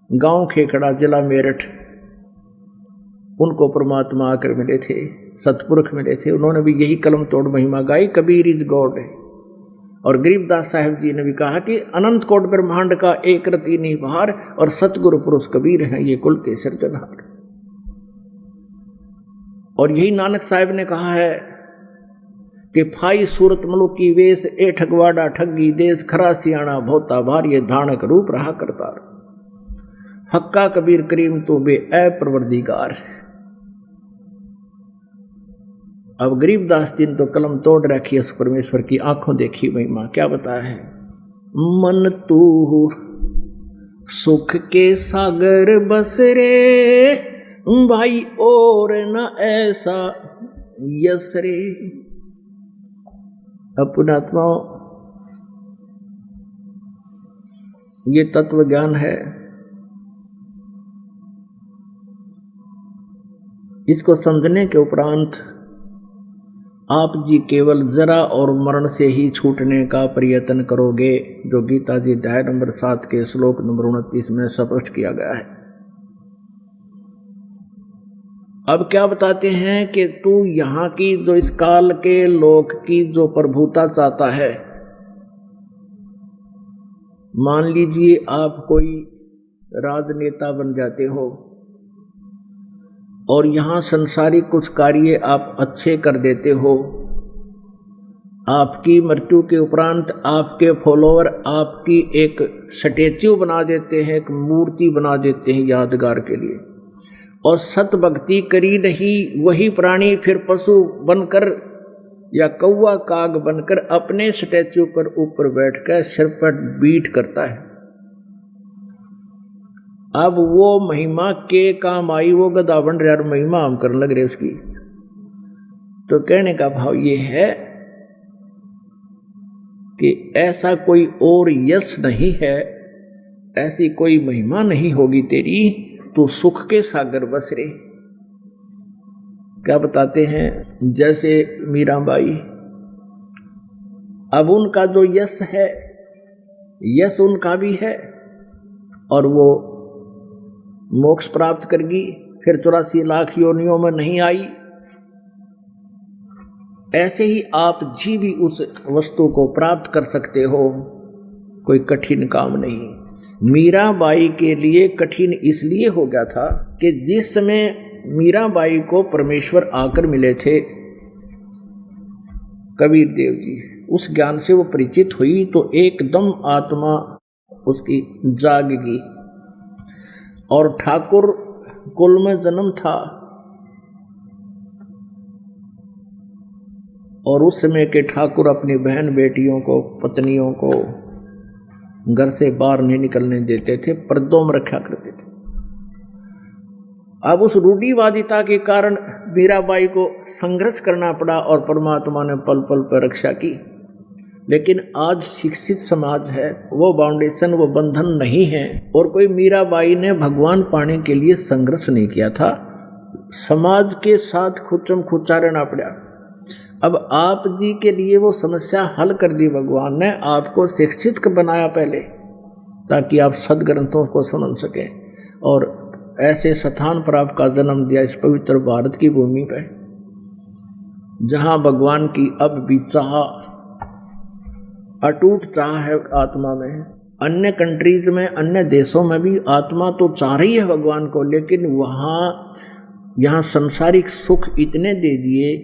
गांव खेखड़ा, जिला मेरठ, उनको परमात्मा आकर मिले थे, सतपुरुष मिले थे। उन्होंने भी यही कलम तोड़ महिमा गाई, कबीर इज गॉड। और गरीबदास साहब जी ने भी कहा कि अनंत कोट ब्रह्मांड का एक रति निभार और सतगुरु पुरुष कबीर हैं ये कुल के सिरजनहार। और यही नानक साहब ने कहा है कि फाई सूरत मलुक की वेश, ए ठगवाड़ा ठगी देश, खरा सियाणा भोता भार, ये धानक रूप रहा करतार। हक्का कबीर करीम तो बे ए परवरदिगार। अब गरीबदास जी ने तो कलम तोड़ रखी है उस परमेश्वर की, आंखों देखी महिमा। क्या बताया है? मन तू सुख के सागर बस रे भाई, और न ऐसा यस रे। अपना आत्माओं, ये तत्व ज्ञान है। इसको समझने के उपरांत आप जी केवल जरा और मरण से ही छूटने का प्रयत्न करोगे, जो गीता जी अध्याय नंबर 7 के श्लोक नंबर 29 में स्पष्ट किया गया है। अब क्या बताते हैं कि तू यहाँ की जो इस काल के लोक की जो प्रभुता चाहता है, मान लीजिए आप कोई राजनेता बन जाते हो और यहाँ संसारिक कुछ कार्य आप अच्छे कर देते हो, आपकी मृत्यु के उपरांत आपके फॉलोअर आपकी एक स्टैच्यू बना देते हैं, एक मूर्ति बना देते हैं यादगार के लिए, और सत भक्ति करी नहीं, वही प्राणी फिर पशु बनकर या कौवा काग बनकर अपने स्टैच्यू पर ऊपर बैठकर सिर पर बीट करता है। अब वो महिमा के काम आई, वो गधा बन रहा और महिमा हम करने लग रहे उसकी। तो कहने का भाव ये है कि ऐसा कोई और यश नहीं है, ऐसी कोई महिमा नहीं होगी तेरी, तो सुख के सागर बस रे। क्या बताते हैं? जैसे मीराबाई, अब उनका जो यश है, यश उनका भी है, और वो मोक्ष प्राप्त करगी, फिर 84 लाख योनियों में नहीं आई। ऐसे ही आप जी भी उस वस्तु को प्राप्त कर सकते हो, कोई कठिन काम नहीं। मीराबाई के लिए कठिन इसलिए हो गया था कि जिस समय मीराबाई को परमेश्वर आकर मिले थे कबीर देव जी, उस ज्ञान से वो परिचित हुई तो एकदम आत्मा उसकी जागगी। और ठाकुर कुल में जन्म था, और उस समय के ठाकुर अपनी बहन बेटियों को, पत्नियों को घर से बाहर नहीं निकलने देते थे, पर्दों में रखा करते थे। अब उस रूढ़िवादिता के कारण मीराबाई को संघर्ष करना पड़ा और परमात्मा ने पल पल पर रक्षा की। लेकिन आज शिक्षित समाज है, वो बाउंडेशन, वो बंधन नहीं है। और कोई मीराबाई ने भगवान पाने के लिए संघर्ष नहीं किया था, समाज के साथ खुचम खुचा रहना पड़ा। अब आप जी के लिए वो समस्या हल कर दी भगवान ने, आपको शिक्षित बनाया पहले, ताकि आप सदग्रंथों को समझ सकें, और ऐसे स्थान पर आपका जन्म दिया इस पवित्र भारत की भूमि पे, जहाँ भगवान की अब भी चाह, अटूट चाह है आत्मा में। अन्य कंट्रीज में, अन्य देशों में भी आत्मा तो चाह रही है भगवान को, लेकिन यहाँ संसारिक सुख इतने दे दिए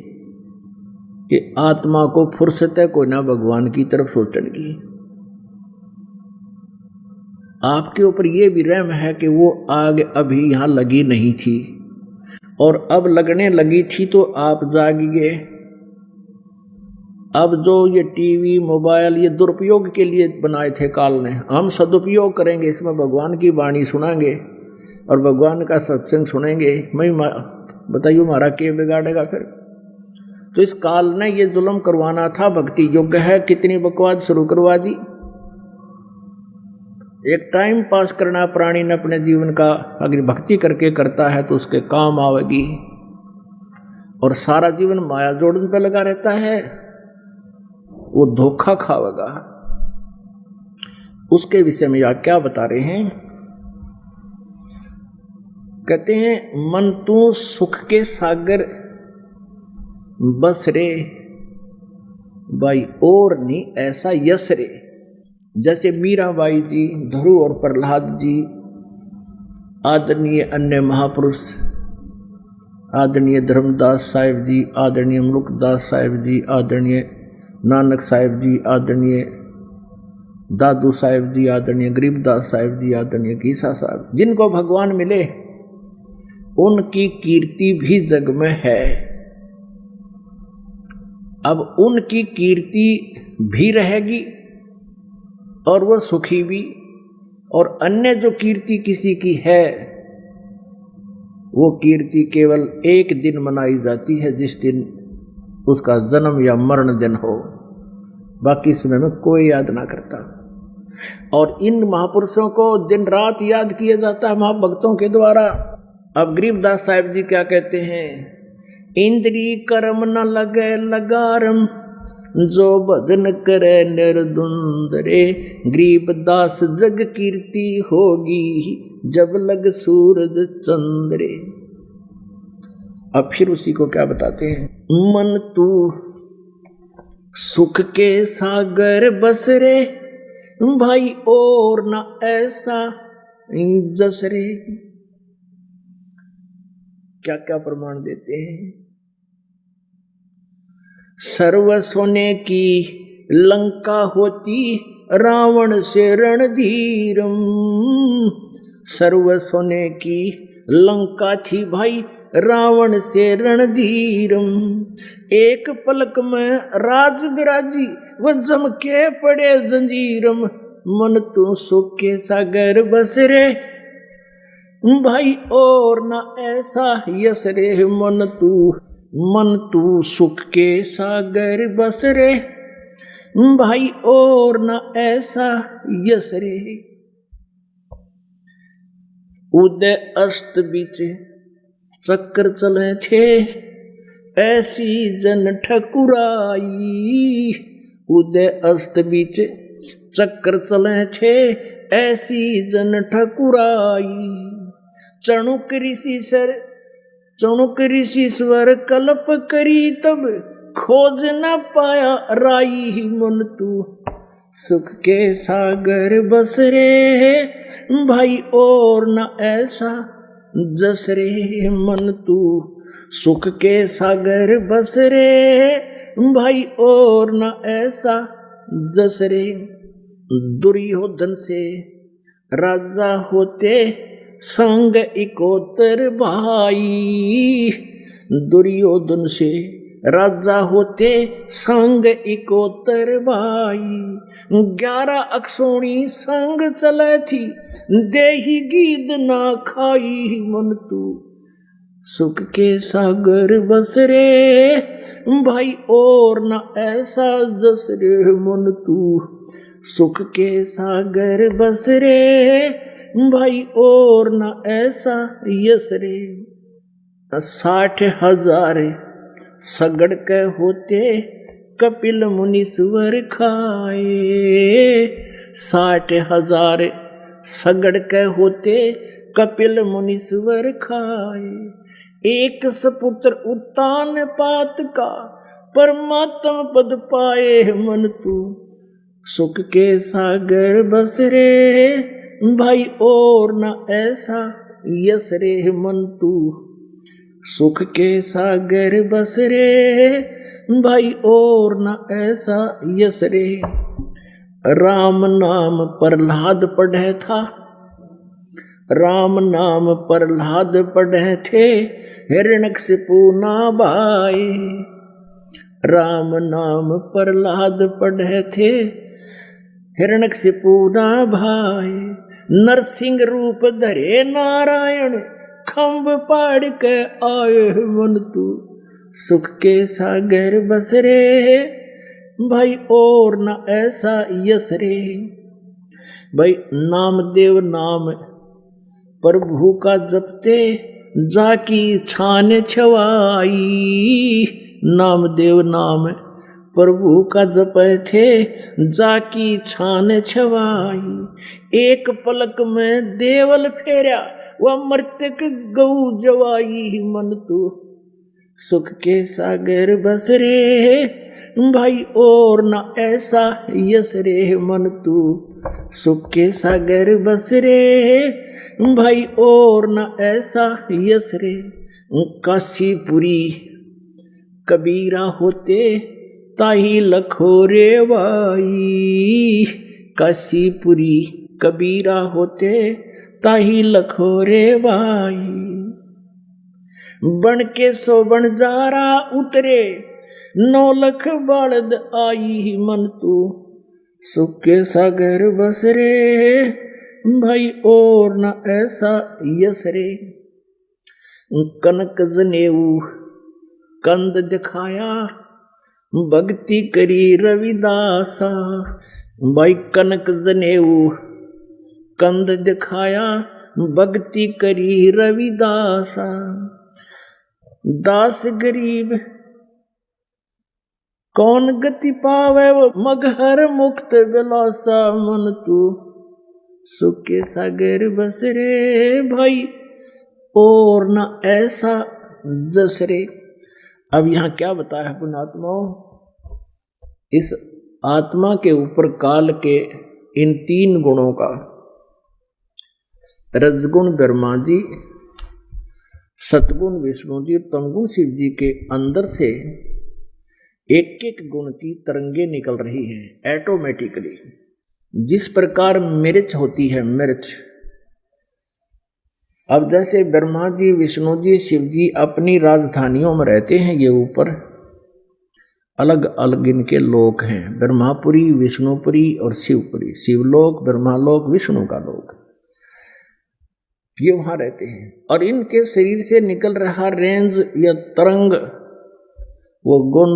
कि आत्मा को फुर्सत है कोई ना भगवान की तरफ सोचने की। आपके ऊपर ये भी रहम है कि वो आग अभी यहाँ लगी नहीं थी, और अब लगने लगी थी तो आप जाग गए। अब जो ये टीवी मोबाइल ये दुरुपयोग के लिए बनाए थे काल ने, हम सदुपयोग करेंगे, इसमें भगवान की वाणी सुनाएंगे और भगवान का सत्संग सुनेंगे। मैं बताइए हमारा क्या बिगाड़ेगा फिर? तो इस काल ने ये जुल्म करवाना था, भक्ति योग्य है, कितनी बकवास शुरू करवा दी। एक टाइम पास करना प्राणी ने अपने जीवन का, अगर भक्ति करके करता है तो उसके काम आवेगी, और सारा जीवन माया जोड़न पे लगा रहता है वो धोखा खावेगा। उसके विषय में आप क्या बता रहे हैं कहते हैं मन तू सुख के सागर बस रे भाई और नहीं ऐसा यस रे। जैसे मीराबाई जी, ध्रुव और प्रहलाद जी, आदरणीय अन्य महापुरुष, आदरणीय धर्मदास साहिब जी, आदरणीय मुल्कदास साहिब जी, आदरणीय नानक साहिब जी, आदरणीय दादू साहिब जी, आदरणीय गरीबदास साहिब जी, आदरणीय गीसा साहब, जिनको भगवान मिले उनकी कीर्ति भी जग में है। अब उनकी कीर्ति भी रहेगी और वह सुखी भी, और अन्य जो कीर्ति किसी की है वो कीर्ति केवल एक दिन मनाई जाती है, जिस दिन उसका जन्म या मरण दिन हो, बाकी समय में कोई याद ना करता। और इन महापुरुषों को दिन रात याद किया जाता है महाभक्तों के द्वारा। अब गरीबदास साहिब जी क्या कहते हैं, इंद्री कर्म न लगे लगारम, जो भजन करे निर्दुंदरे, गरीबदास जग कीर्ति होगी, जब लग सूरज चंद्रे। अब फिर उसी को क्या बताते हैं, मन तू सुख के सागर बस रे, भाई और न ऐसा जस रे। क्या क्या प्रमाण देते हैं, सर्व सोने की लंका होती, रावण से रणधीरम। सर्व सोने की लंका थी भाई, रावण से रणधीरम। एक पलक में राज बिराजी, वह जम के पड़े जंजीरम। मन तू सुख के सागर बस रे, भाई और न ऐसा यस रे। मन तू सुख के सागर बस रे, भाई और न ऐसा यस रे। उदय अस्त बीच चक्कर चले थे, ऐसी जन ठकुराई। उदय अस्त बीच चक्कर चले थे, ऐसी जन ठकुराई। चणुक ऋषि स्वर कल्प करी, तब खोज न पाया राई। मन तू सुख के सागर बस रे, भाई और न ऐसा जस रे। मन तू सुख के सागर बस रे, भाई और न ऐसा जस रे। दुर्योधन से राजा होते, संग इकोतर भाई। दुर्योधन से राजा होते, संग इकोतर भाई। 11 अक्षोणी संग चले थी, देही गीद ना खाई। मन तू सुख के सागर बस रे, भाई और न ऐसा जस रे। मन तू सुख के सागर बस रे, भाई और न ऐसा यस रे। 60,000 सगड़ के होते, कपिल मुनीश्वर खाए। 60,000 सगड़ के होते, कपिल मुनीश्वर खाए। एक सपुत्र उत्तान पात का, परमात्म पद पाए। मन तू सुख के सागर बस रे, भाई और न ऐसा यस रे। मन तू सुख के सागर बस रे, भाई और न ऐसा यस रे। राम नाम प्रहलाद पढ़े था, राम नाम प्रहलाद पढ़े थे, हिरण्यकशिपु ना भाए। राम नाम प्रहलाद पढ़े थे, हिरण्यकशिपु ना भाए। नरसिंह रूप धरे नारायण, खम्भ पाड़ के आए। मन तू सुख के सागर बस रे, भाई और न ऐसा यस रे। भाई नामदेव नाम प्रभु का जपते, जाकी छान छवाई। नामदेव नाम प्रभु का जपे थे जाकी छान छवाई। एक पलक में देवल फेरा वह मृतक गऊ जवाई। मन तो सुख के सागर बस रे भाई और न ऐसा यस रे। मन तू सुख के सागर बस रे भाई और न ऐसा यस रे। काशीपुरी कबीरा होते ताही लखोरे बाई। काशीपुरी कबीरा होते ताही लखोरे बाई। बन के सो बनजारा उतरे 9 लख बालद आई। मन तू सुख के सागर बस रे भाई और न ऐसा यस रे। कनक जनेऊ कंद दिखाया भक्ति करी रविदासा। भाई कनक जनेऊ कंद दिखाया भक्ति करी रविदासा। दास गरीब कौन गति पावे वो मगहर मुक्त विलासा। मन तू सुख के सागर बस रे भाई और न ऐसा जस रे। अब यहाँ क्या बताया है पुण्यात्माओं, इस आत्मा के ऊपर काल के इन 3 गुणों का, रजगुण ब्रह्मा जी, सतगुण विष्णु जी, तमगुण शिव जी के अंदर से एक एक गुण की तरंगे निकल रही हैं ऑटोमेटिकली। जिस प्रकार मिर्च होती है, मिर्च, अब जैसे ब्रह्मा जी, विष्णु जी, शिव जी अपनी राजधानियों में रहते हैं, ये ऊपर अलग अलग इनके लोक हैं, ब्रह्मापुरी, विष्णुपुरी और शिवपुरी। शिवलोक, ब्रह्मालोक, विष्णु का लोक, ये वहां रहते हैं। और इनके शरीर से निकल रहा रेंज या तरंग, वो गुण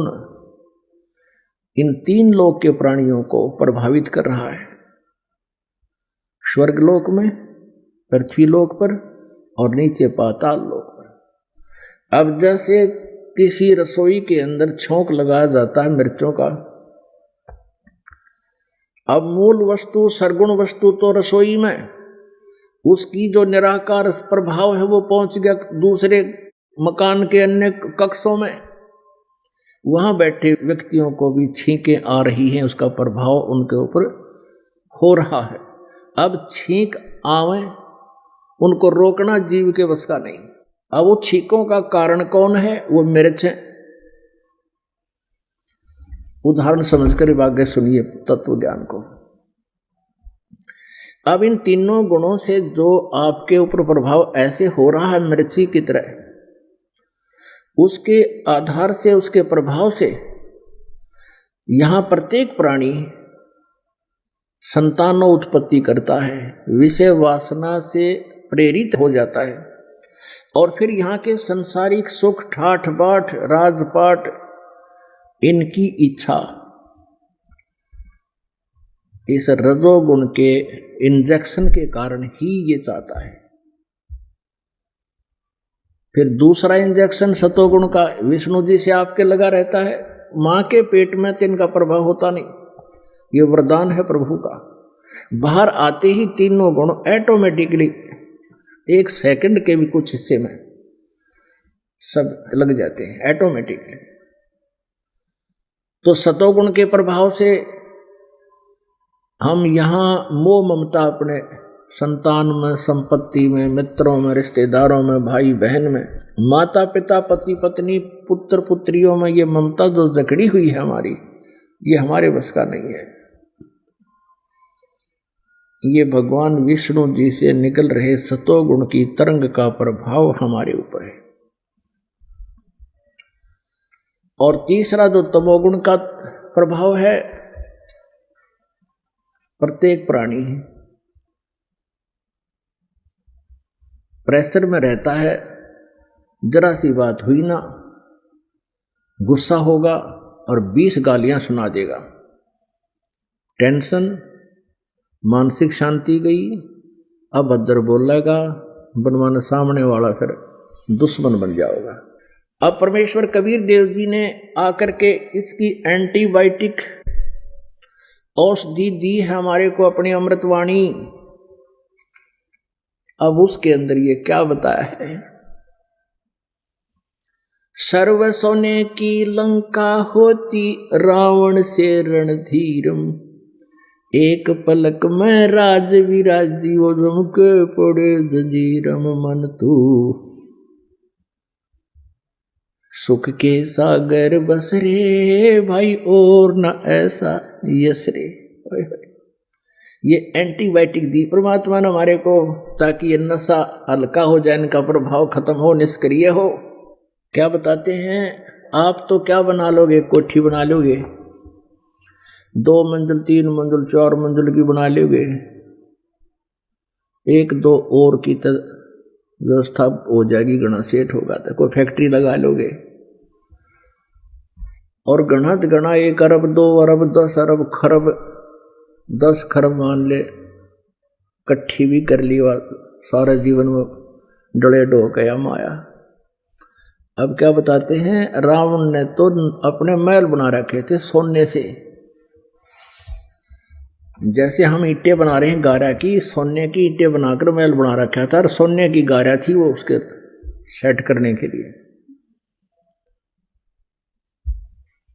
इन 3 लोक के प्राणियों को प्रभावित कर रहा है। स्वर्गलोक में, पृथ्वी लोक पर और नीचे पाताल लोक पर। अब जैसे किसी रसोई के अंदर छोंक लगाया जाता है मिर्चों का, अब मूल वस्तु, सरगुण वस्तु तो रसोई में, उसकी जो निराकार प्रभाव है वो पहुंच गया दूसरे मकान के अन्य कक्षों में। वहां बैठे व्यक्तियों को भी छींकें आ रही हैं, उसका प्रभाव उनके ऊपर हो रहा है। अब छींक आवे, उनको रोकना जीव के बस का नहीं। अब वो छींकों का कारण कौन है? वो मिर्च है। उदाहरण समझकर आगे सुनिए तत्व ज्ञान को। अब इन 3 गुणों से जो आपके ऊपर प्रभाव ऐसे हो रहा है मिर्ची की तरह, उसके आधार से, उसके प्रभाव से यहां प्रत्येक प्राणी संतानों उत्पत्ति करता है, विषय वासना से प्रेरित हो जाता है, और फिर यहाँ के संसारिक सुख, ठाठ बाट, राजपाट, इनकी इच्छा इस रजोगुण के इंजेक्शन के कारण ही ये चाहता है। फिर दूसरा इंजेक्शन सतोगुण का विष्णु जी से आपके लगा रहता है। मां के पेट में तो इनका प्रभाव होता नहीं, ये वरदान है प्रभु का। बाहर आते ही 3 गुण ऑटोमेटिकली 1 सेकंड के भी कुछ हिस्से में सब लग जाते हैं ऑटोमेटिकली। तो सतोगुण के प्रभाव से हम यहाँ मोह ममता अपने संतान में, संपत्ति में, मित्रों में, रिश्तेदारों में, भाई बहन में, माता पिता, पति पत्नी, पुत्र पुत्रियों में, ये ममता जो जकड़ी हुई है हमारी, ये हमारे बस का नहीं है। ये भगवान विष्णु जी से निकल रहे सतोगुण की तरंग का प्रभाव हमारे ऊपर है। और तीसरा जो तमोगुण का प्रभाव है, प्रत्येक प्राणी प्रेशर में रहता है, जरा सी बात हुई ना गुस्सा होगा और 20 गालियां सुना देगा। टेंशन, मानसिक शांति गई, अभद्र बोलेगा, बनवाना सामने वाला फिर दुश्मन बन जाएगा। अब परमेश्वर कबीर देव जी ने आकर के इसकी एंटीबायोटिक औषधि दी है हमारे को अपनी अमृतवाणी। अब उसके अंदर ये क्या बताया है, सर्व सोने की लंका होती रावण से रणधीरम, एक पलक में राज विराजी वो जमके पड़े जजीरम मन तू, सुख के सागर बस रे भाई और न ऐसा यस रे। ये एंटीबायोटिक दी परमात्मा ने हमारे को ताकि ये नशा हल्का हो जाए, इनका प्रभाव खत्म हो, निष्क्रिय हो। क्या बताते हैं, आप तो क्या बना लोगे, कोठी बना लोगे, 2 मंजिल 3 मंजिल 4 मंजिल की बना लोगे, 1-2 और की तो व्यवस्था हो जाएगी, घना सेठ होगा तो कोई फैक्ट्री लगा लोगे, और गणत गणा 1 अरब 2 अरब 10 अरब खरब 10 खरब मान ले इकट्ठी भी कर ली, सारे जीवन में डले डो गया माया। अब क्या बताते हैं, रावण ने तो अपने महल बना रखे थे सोने से, जैसे हम ईंटें बना रहे हैं गारा की, सोने की ईंटें बनाकर महल बना रखा था, और सोने की गारा थी वो उसके सेट करने के लिए।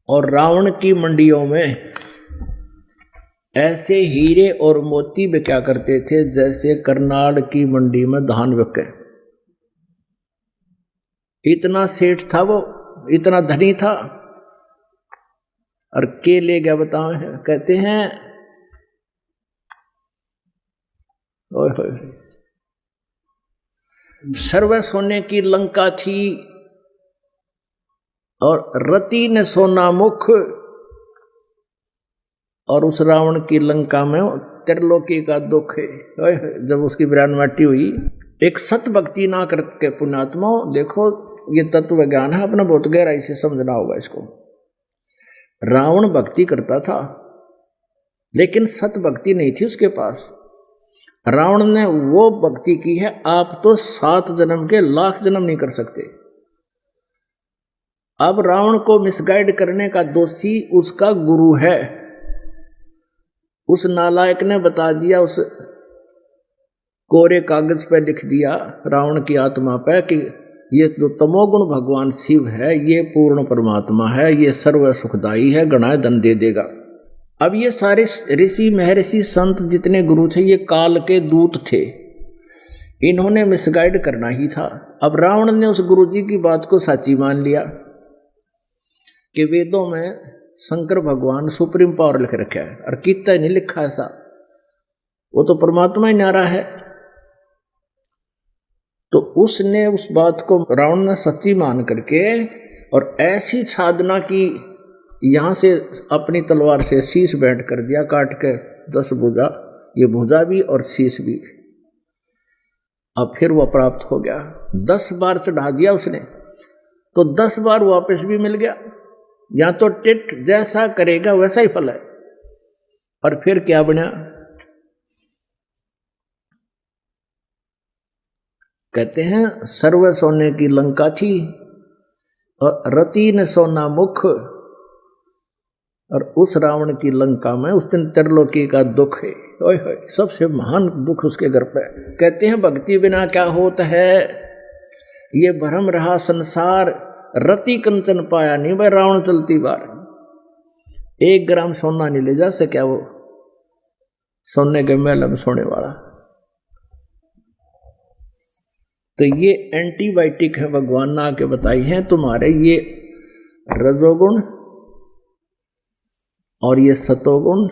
और रावण की मंडियों में ऐसे हीरे और मोती बिका करते थे जैसे करनाल की मंडी में धान बिके। इतना सेठ था वो, इतना धनी था। और के ले गया बताओ, कहते हैं ओए होए, सर्व सोने की लंका थी और रति ने सोना मुख, और उस रावण की लंका में त्रिलोकी का दुख है। जब उसकी बिरान माटी हुई, एक सत भक्ति ना करके पुण्यात्मा, देखो ये तत्व ज्ञान है, अपना बहुत गहराई से समझना होगा इसको। रावण भक्ति करता था लेकिन सत भक्ति नहीं थी उसके पास। रावण ने वो भक्ति की है आप तो 7 जन्म के लाख जन्म नहीं कर सकते। अब रावण को मिसगाइड करने का दोषी उसका गुरु है। उस नालायक ने बता दिया, उस कोरे कागज पर लिख दिया रावण की आत्मा पे कि ये जो तमोगुण भगवान शिव है, ये पूर्ण परमात्मा है, ये सर्व सुखदाई है, गणाए धन दे देगा। अब ये सारे ऋषि महर्षि संत जितने गुरु थे ये काल के दूत थे, इन्होंने मिसगाइड करना ही था। अब रावण ने उस गुरु जी की बात को सच्ची मान लिया कि वेदों में शंकर भगवान सुप्रीम पावर लिख रखा है, और कितना नहीं लिखा ऐसा, वो तो परमात्मा ही न्यारा है। तो उसने उस बात को रावण ने सच्ची मान करके और ऐसी साधना की, यहां से अपनी तलवार से शीश बैंड कर दिया, काट के 10 भुजा, ये भुजा भी और शीश भी। अब फिर वह प्राप्त हो गया। 10 बार चढ़ा दिया उसने तो 10 बार वापस भी मिल गया। या तो टिट जैसा करेगा वैसा ही फल है। और फिर क्या बना, कहते हैं सर्व सोने की लंका थी और रति ने सोना मुख, और उस रावण की लंका में उस दिन त्रिलोकी का दुख है। ओए होए, सबसे महान दुख उसके घर पे। कहते हैं भक्ति बिना क्या होता है, ये भ्रम रहा संसार, रति कंचन पाया नहीं भाई रावण चलती बार। 1 ग्राम सोना नहीं ले जा सके वो, सोने के महल में सोने वाला। तो ये एंटीबायोटिक है भगवान ने आके बताई है, तुम्हारे ये रजोगुण और ये सतोगुण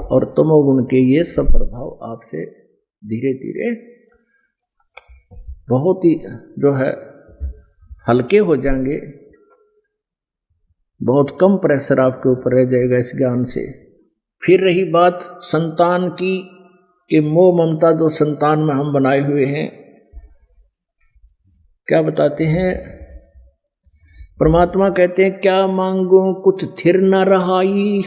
और तमोगुण के ये सब प्रभाव आपसे धीरे धीरे बहुत ही जो है हल्के हो जाएंगे, बहुत कम प्रेशर आपके ऊपर रह जाएगा इस ज्ञान से। फिर रही बात संतान की, कि मोह ममता जो संतान में हम बनाए हुए हैं, क्या बताते हैं परमात्मा कहते हैं, क्या मांगो कुछ थिर न रहाई,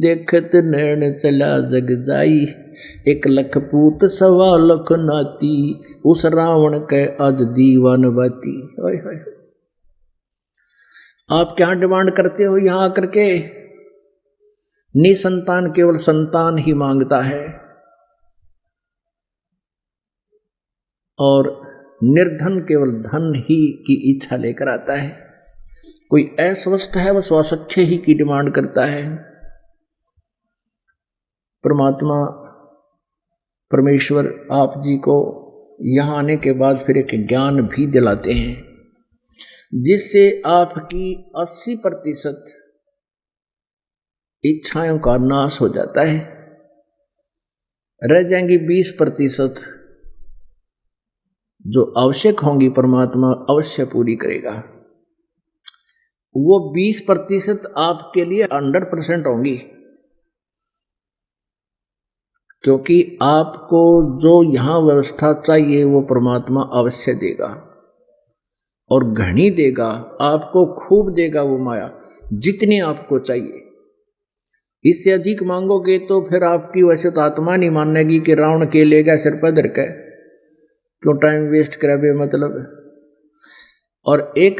देखत नैन चला जग जाई, 1 लख पूत 1.25 लाख नाती, उस रावण के आज दीवान बाती। आप क्या डिमांड करते हो यहां आकर के? निसंतान केवल संतान ही मांगता है, और निर्धन केवल धन ही की इच्छा लेकर आता है। कोई अस्वस्थ है वह स्वास्थ्य ही की डिमांड करता है। परमात्मा परमेश्वर आप जी को यहाँ आने के बाद फिर एक ज्ञान भी दिलाते हैं, जिससे आपकी 80% इच्छाओं का नाश हो जाता है। रह जाएंगी 20% जो आवश्यक होंगी, परमात्मा अवश्य पूरी करेगा। वो 20% आपके लिए 100% होंगी, क्योंकि आपको जो यहाँ व्यवस्था चाहिए वो परमात्मा अवश्य देगा, और घनी देगा, आपको खूब देगा वो माया, जितनी आपको चाहिए। इससे अधिक मांगोगे तो फिर आपकी वैसे तो आत्मा नहीं मानेगी कि रावण के लेगा सिर पर धर के, क्यों टाइम वेस्ट करे बेमतलब। और एक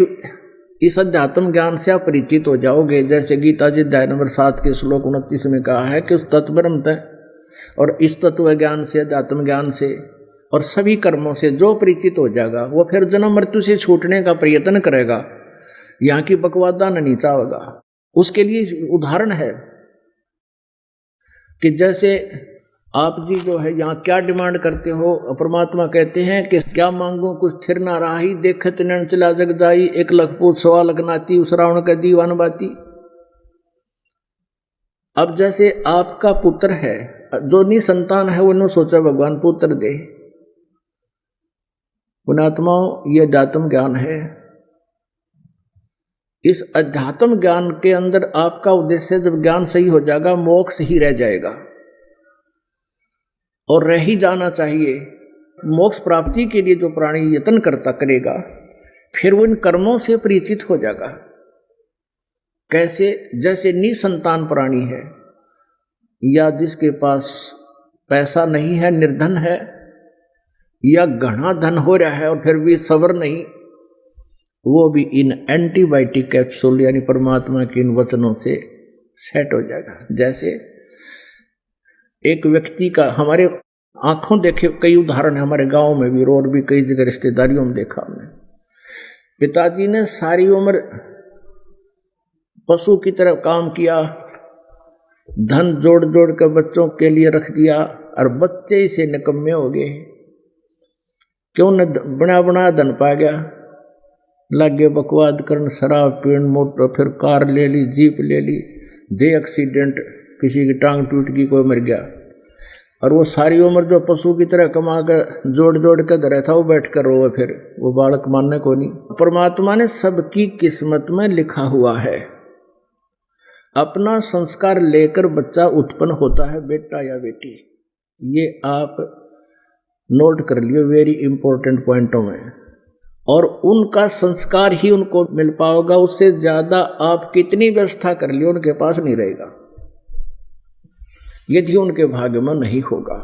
इस अध्यात्म ज्ञान से आप परिचित हो जाओगे, जैसे गीता जी अध्याय नंबर 7 के श्लोक 29 में कहा है कि उस तत्व ब्रह्म तय, और इस तत्व ज्ञान से, अध्यात्म ज्ञान से और सभी कर्मों से जो परिचित हो जाएगा, वो फिर जन्म मृत्यु से छूटने का प्रयत्न करेगा, यहाँ की बकवादा नहीं चाहेगा। उसके लिए उदाहरण है कि जैसे आप जी जो है यहाँ क्या डिमांड करते हो, परमात्मा कहते हैं कि क्या मांगो कुछ थिर ना राही, देखत नैन चला जग जाई, 1 लाख पूत 1.25 लाख नाती, उस रावण का दीवान बाती। अब जैसे आपका पुत्र है, जो निसंतान है, वो न सोचा भगवान पुत्र दे। पुणात्माओं, ये अध्यात्म ज्ञान है। इस अध्यात्म ज्ञान के अंदर आपका उद्देश्य जब ज्ञान सही हो जाएगा, मोक्ष ही रह जाएगा, और रह ही जाना चाहिए। मोक्ष प्राप्ति के लिए जो प्राणी यत्न करेगा, फिर वो इन कर्मों से परिचित हो जाएगा। कैसे? जैसे निसंतान प्राणी है, या जिसके पास पैसा नहीं है, निर्धन है, या घना धन हो रहा है और फिर भी सब्र नहीं, वो भी इन एंटीबायोटिक कैप्सूल यानी परमात्मा के इन वचनों से सेट हो जाएगा। जैसे एक व्यक्ति का, हमारे आंखों देखे कई उदाहरण है, हमारे गांव में भी और भी कई जगह रिश्तेदारियों में देखा हमने। पिताजी ने सारी उम्र पशु की तरह काम किया, धन जोड़ जोड़ कर बच्चों के लिए रख दिया, और बच्चे ही से निकम्मे हो गए। क्यों न बना बना धन पा गया, लगे बकवाद करन, शराब पीण, मोटर, फिर कार ले ली, जीप ले ली, दे एक्सीडेंट, किसी की टांग टूट गई, कोई मर गया, और वो सारी उम्र जो पशु की तरह कमा कर जोड़ जोड़ कर धरा था, वो बैठ कर रोवे, फिर वो बालक मानने को नहीं। परमात्मा ने सबकी किस्मत में लिखा हुआ है। अपना संस्कार लेकर बच्चा उत्पन्न होता है, बेटा या बेटी। ये आप नोट कर लियो वेरी इंपॉर्टेंट पॉइंटों में, और उनका संस्कार ही उनको मिल पाएगा। उससे ज्यादा आप कितनी व्यवस्था कर लियो, उनके पास नहीं रहेगा, यदि उनके भाग्य में नहीं होगा।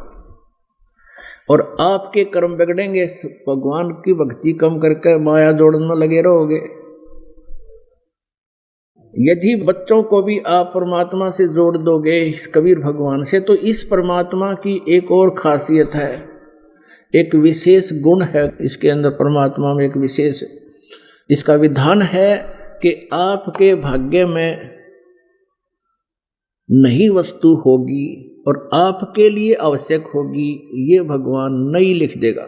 और आपके कर्म बिगड़ेंगे, भगवान की भक्ति कम करके माया जोड़न में लगे रहोगे। यदि बच्चों को भी आप परमात्मा से जोड़ दोगे, इस कबीर भगवान से, तो इस परमात्मा की एक और खासियत है, एक विशेष गुण है इसके अंदर। परमात्मा में एक विशेष इसका विधान है कि आपके भाग्य में नई वस्तु होगी और आपके लिए आवश्यक होगी, ये भगवान नहीं लिख देगा।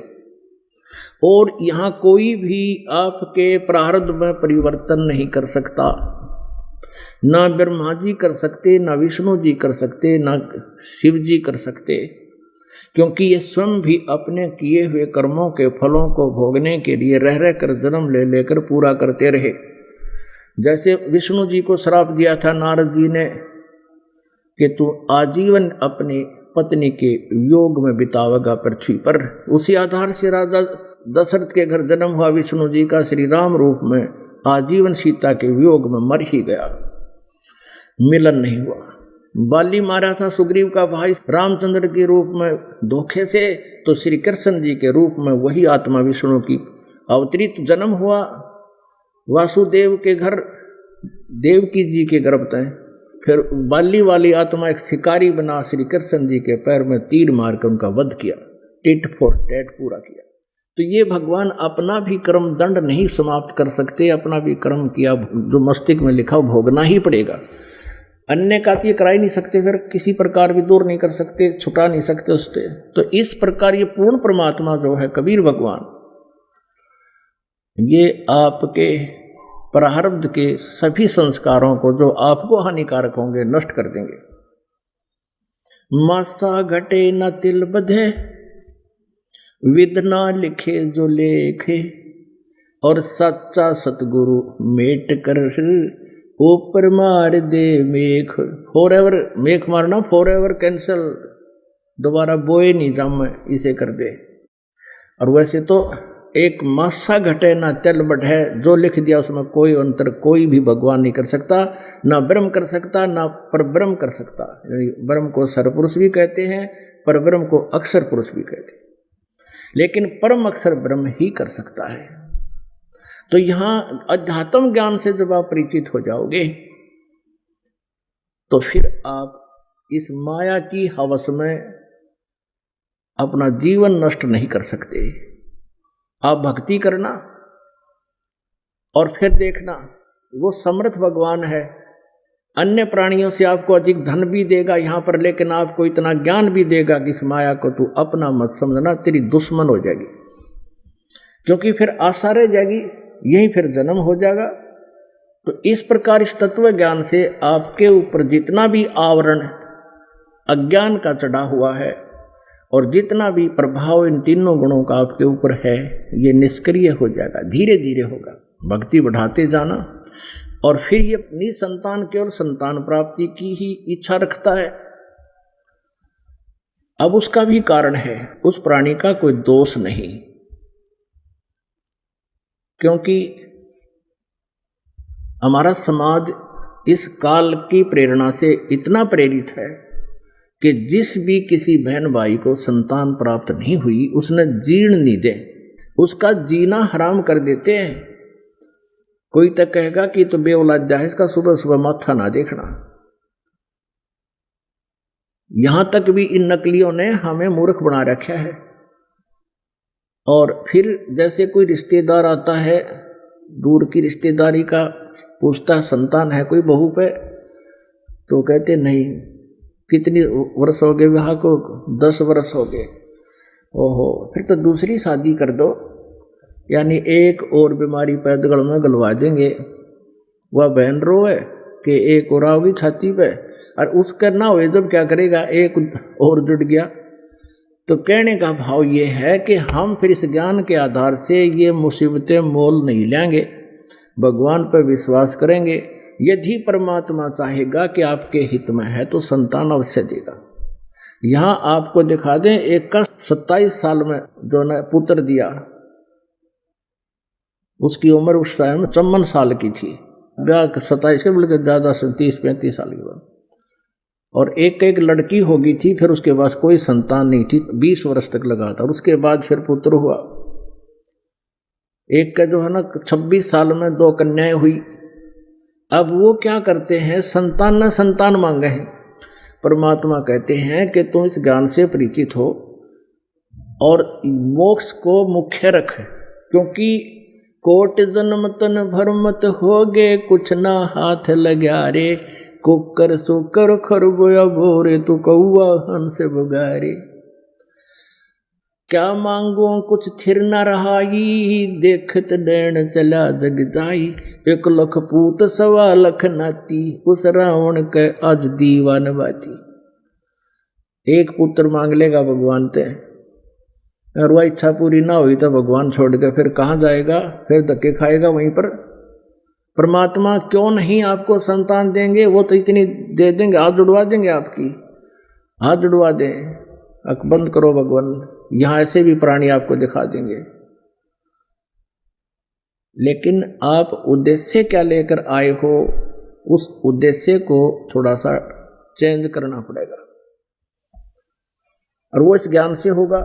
और यहाँ कोई भी आपके प्रारब्ध में परिवर्तन नहीं कर सकता, ना ब्रह्मा जी कर सकते, ना विष्णु जी कर सकते, ना शिव जी कर सकते, क्योंकि ये स्वयं भी अपने किए हुए कर्मों के फलों को भोगने के लिए रह रह कर जन्म ले लेकर पूरा करते रहे। जैसे विष्णु जी को श्राप दिया था नारद जी ने कि तू आजीवन अपनी पत्नी के वियोग में बितावेगा पृथ्वी पर। उसी आधार से राजा दशरथ के घर जन्म हुआ विष्णु जी का, श्री राम रूप में आजीवन सीता के वियोग में मर ही गया, मिलन नहीं हुआ। बाली मारा था सुग्रीव का भाई रामचंद्र के रूप में धोखे से, तो श्री कृष्ण जी के रूप में वही आत्मा विष्णु की अवतरित जन्म हुआ वासुदेव के घर देवकी जी के गर्भ तय, फिर बाली वाली आत्मा एक शिकारी बना श्री कृष्ण जी के पैर में तीर मारकर उनका वध किया, टिट फॉर टैट पूरा किया। तो ये भगवान अपना भी कर्म दंड नहीं समाप्त कर सकते, अपना भी कर्म किया जो मस्तिष्क में लिखा भोगना ही पड़ेगा। अन्य का तो ये करा ही नहीं सकते, फिर किसी प्रकार भी दूर नहीं कर सकते, छुटा नहीं सकते उससे। तो इस प्रकार ये पूर्ण परमात्मा जो है कबीर भगवान, ये आपके प्रारब्ध के सभी संस्कारों को जो आपको हानिकारक होंगे नष्ट कर देंगे। मासा घटे न तिल बधे, विदना लिखे जो लेखे, और सच्चा सतगुरु मेट कर ऊपर मार दे मेघ। फॉर एवर मेघ मारना, फॉर एवर कैंसल, दोबारा बोए नहीं जाम इसे कर दे। और वैसे तो एक मासा घटे ना तिल बढ़े, जो लिख दिया उसमें कोई अंतर कोई भी भगवान नहीं कर सकता, ना ब्रह्म कर सकता, ना परब्रह्म कर सकता। ब्रह्म को सरपुरुष भी कहते हैं, परब्रह्म को अक्षर पुरुष भी कहते हैं, लेकिन परम अक्षर ब्रह्म ही कर सकता है। तो यहाँ अध्यात्म ज्ञान से जब आप परिचित हो जाओगे तो फिर आप इस माया की हवस में अपना जीवन नष्ट नहीं कर सकते। आप भक्ति करना और फिर देखना वो समर्थ भगवान है, अन्य प्राणियों से आपको अधिक धन भी देगा यहाँ पर, लेकिन आपको इतना ज्ञान भी देगा कि इस माया को तू अपना मत समझना, तेरी दुश्मन हो जाएगी, क्योंकि फिर आशा रह जाएगी, यही फिर जन्म हो जाएगा। तो इस प्रकार इस तत्व ज्ञान से आपके ऊपर जितना भी आवरण अज्ञान का चढ़ा हुआ है और जितना भी प्रभाव इन तीनों गुणों का आपके ऊपर है, ये निष्क्रिय हो जाएगा, धीरे धीरे होगा। भक्ति बढ़ाते जाना और फिर ये निसंतान केवल संतान प्राप्ति की ही इच्छा रखता है। अब उसका भी कारण है, उस प्राणी का कोई दोष नहीं, क्योंकि हमारा समाज इस काल की प्रेरणा से इतना प्रेरित है कि जिस भी किसी बहन भाई को संतान प्राप्त नहीं हुई उसने जीर्ण नहीं दे, उसका जीना हराम कर देते हैं। कोई तक कहेगा कि तो बेऔलाद जाए, इसका सुबह सुबह माथा ना देखना। यहां तक भी इन नकलियों ने हमें मूर्ख बना रखा है। और फिर जैसे कोई रिश्तेदार आता है, दूर की रिश्तेदारी का, पूछता संतान है कोई बहू पे, तो कहते नहीं, कितनी वर्ष हो गए विवाह को? 10 वर्ष हो गए। ओहो, फिर तो दूसरी शादी कर दो, यानी एक और बीमारी पैदगढ़ में गलवा देंगे। वह बहन रोए कि एक और आओगी छाती पे, और उसका ना हो जब क्या करेगा, एक और जुड़ गया। तो कहने का भाव ये है कि हम फिर इस ज्ञान के आधार से ये मुसीबतें मोल नहीं लेंगे, भगवान पर विश्वास करेंगे। यदि परमात्मा चाहेगा कि आपके हित में है तो संतान अवश्य देगा। यहाँ आपको दिखा दें, एक का 27 साल में जो ने पुत्र दिया, उसकी उम्र उस टाइम 54 साल की थी, ब्याह 27 के बल्कि ज़्यादा से 30-35 साल के बाद। और एक लड़की हो गई थी, फिर उसके बाद कोई संतान नहीं थी, 20 वर्ष तक लगा था। उसके बाद फिर पुत्र हुआ। एक का जो है ना 26 साल में 2 कन्याएं हुई। अब वो क्या करते हैं, संतान न संतान मांगे हैं। परमात्मा कहते हैं कि तुम इस ज्ञान से परिचित हो और मोक्ष को मुख्य रख, क्योंकि कोट जन्म तन भरमत होगे, कुछ ना हाथ लग्या रे, कुकर सुकर खरगोया भोरे, तू कौआ हंस बगारे। क्या मांगो कुछ थिर न रहाई, देखत डैन चला जग जाई, 1 लाख पूत 1.25 लाख नाती, उस रावण के आज दीवान बाती। एक पुत्र मांग लेगा भगवान ते, और वह इच्छा पूरी ना हुई तो भगवान छोड़ के फिर कहाँ जाएगा, फिर धक्के खाएगा वहीं पर। परमात्मा क्यों नहीं आपको संतान देंगे, वो तो इतनी दे देंगे, हाथ जुड़वा देंगे आपकी, हाथ जुड़वा दें, अख बंद करो भगवान, यहाँ ऐसे भी प्राणी आपको दिखा देंगे। लेकिन आप उद्देश्य क्या लेकर आए हो, उस उद्देश्य को थोड़ा सा चेंज करना पड़ेगा, और वो इस ज्ञान से होगा।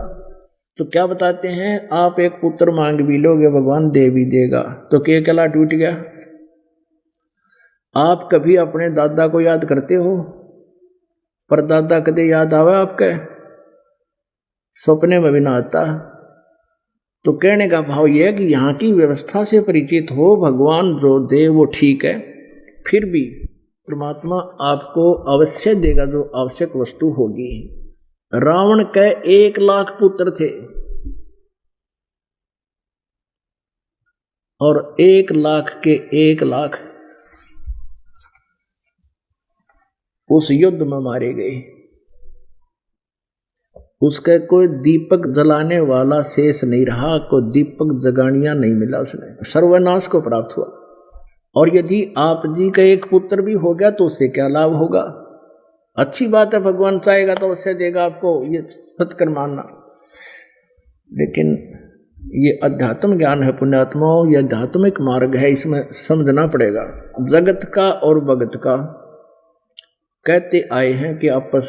तो क्या बताते हैं, आप एक पुत्र मांग भी लोगे, भगवान दे भी देगा, तो क्या कला टूट गया। आप कभी अपने दादा को याद करते हो? परदादा कदे याद आवे आपके? सपने में भी ना आता। तो कहने का भाव यह है कि यहाँ की व्यवस्था से परिचित हो, भगवान जो दे वो ठीक है, फिर भी परमात्मा आपको अवश्य देगा जो आवश्यक वस्तु होगी। रावण के 1 लाख पुत्र थे और 1 लाख के 1 लाख उस युद्ध में मारे गए। उसके कोई दीपक जलाने वाला शेष नहीं रहा, कोई दीपक जगानिया नहीं मिला, उसने सर्वनाश को प्राप्त हुआ। और यदि आप जी का एक पुत्र भी हो गया तो उससे क्या लाभ होगा? अच्छी बात है, भगवान चाहेगा तो उससे देगा आपको, ये सत्कर मानना। लेकिन ये अध्यात्म ज्ञान है पुण्यात्माओं, ये आध्यात्मिक मार्ग है, इसमें समझना पड़ेगा। जगत का और भगत का कहते आए हैं कि आपस